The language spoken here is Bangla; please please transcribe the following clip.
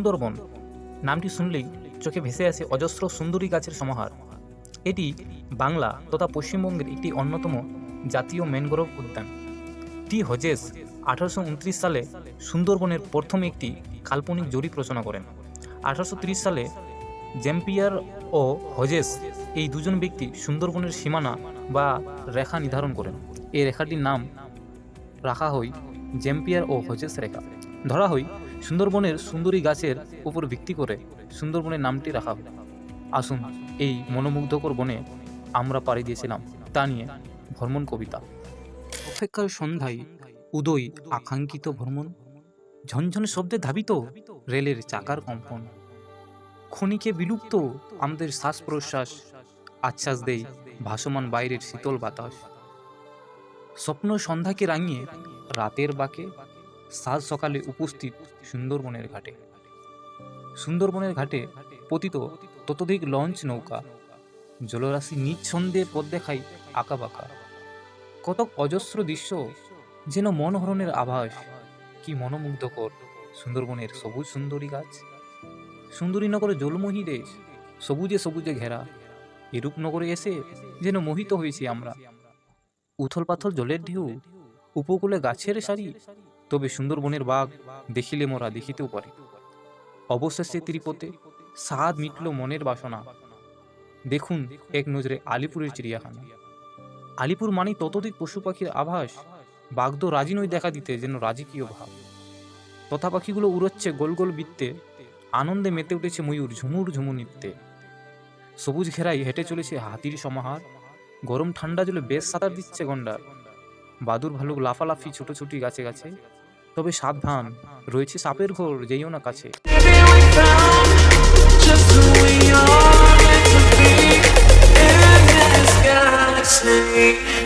সুন্দরবন নামটি শুনলেই চোখে ভেসে আসে অজস্র সুন্দরী গাছের সমাহার। এটি বাংলা তথা পশ্চিমবঙ্গের একটি অন্যতম জাতীয় ম্যানগ্রোভ উদ্যান। টি হজেস 1829 সালে সুন্দরবনের প্রথম একটি কাল্পনিক জরিপ রচনা করেন। 1830 সালে জ্যাম্পিয়ার ও হজেস এই দুজন ব্যক্তি সুন্দরবনের সীমানা বা রেখা নির্ধারণ করেন। এই রেখাটির নাম রাখা হয় জ্যাম্পিয়ার ও হজেস রেখা। ধরা হয় সুন্দরবনের সুন্দরী গাছের উপর ভিত্তি করে সুন্দরবনের নামটি রাখা হয়। আসুন এই মনোমুগ্ধকর বনে আমরা পাড়ি দিয়েছিলাম, তা নিয়ে ভ্রমণ কবিতা। অপেক্ষার সন্ধ্যায় উদয় আকাঙ্ক্ষিত ভ্রমণ, ঝনঝন শব্দে ধাবিত রেলের চাকার কম্পন, ক্ষণিকে বিলুপ্ত আমাদের শ্বাস প্রশ্বাস, আশ্বাস দেয় ভাসমান বাইরের শীতল বাতাস। স্বপ্ন সন্ধ্যাকে রাঙিয়ে রাতের বাঁকে, সাজ সকালে উপস্থিত সুন্দরবনের ঘাটে। সুন্দরবনের ঘাটে পতিত ততোধিক লঞ্চ নৌকা, জলরাশি নিজ ছন্দে পথ দেখায় আঁকা বাঁকা। কতক অজস্র দৃশ্য যেন মনোহরণের আভাস। কি মনোমুগ্ধকর সুন্দরবনের সবুজ সুন্দরী গাছ। সুন্দরীনগরে জলমোহী দেশ, সবুজে সবুজে ঘেরা। এই রূপনগরে এসে যেন মোহিত হয়েছি আমরা। উথল পাথল জলের ঢেউ, উপকূলে গাছের সারি, তবে সুন্দরবনের বাঘ দেখিলে মোরা দেখিতেও পারি। অবশেষে ত্রিপথে স্বাদ মিটল মনের বাসনা। দেখুন এক নজরে আলিপুরের চিড়িয়াখানা। আলিপুর মানে ততোধিক পশু পাখির আভাস। বাঘ তো রাজি নয় দেখা দিতে, যেন রাজকীয় ভাব। তথা পাখিগুলো উড়চ্ছে গোল গোল বৃত্তে, আনন্দে মেতে উঠেছে ময়ূর ঝুমুর ঝুমুর নৃত্যে। সবুজ ঘেরাই হেঁটে চলেছে হাতির সমাহার, গরম ঠান্ডা জলে বেশ সাঁতার দিচ্ছে গন্ডার। বাদুর ভালুক লাফালাফি ছোটাছুটি গাছে গাছে, তবে সাবধান রয়েছে সাপের ঘোর, যেইও না কাছে। Just who we are meant to be in this galaxy.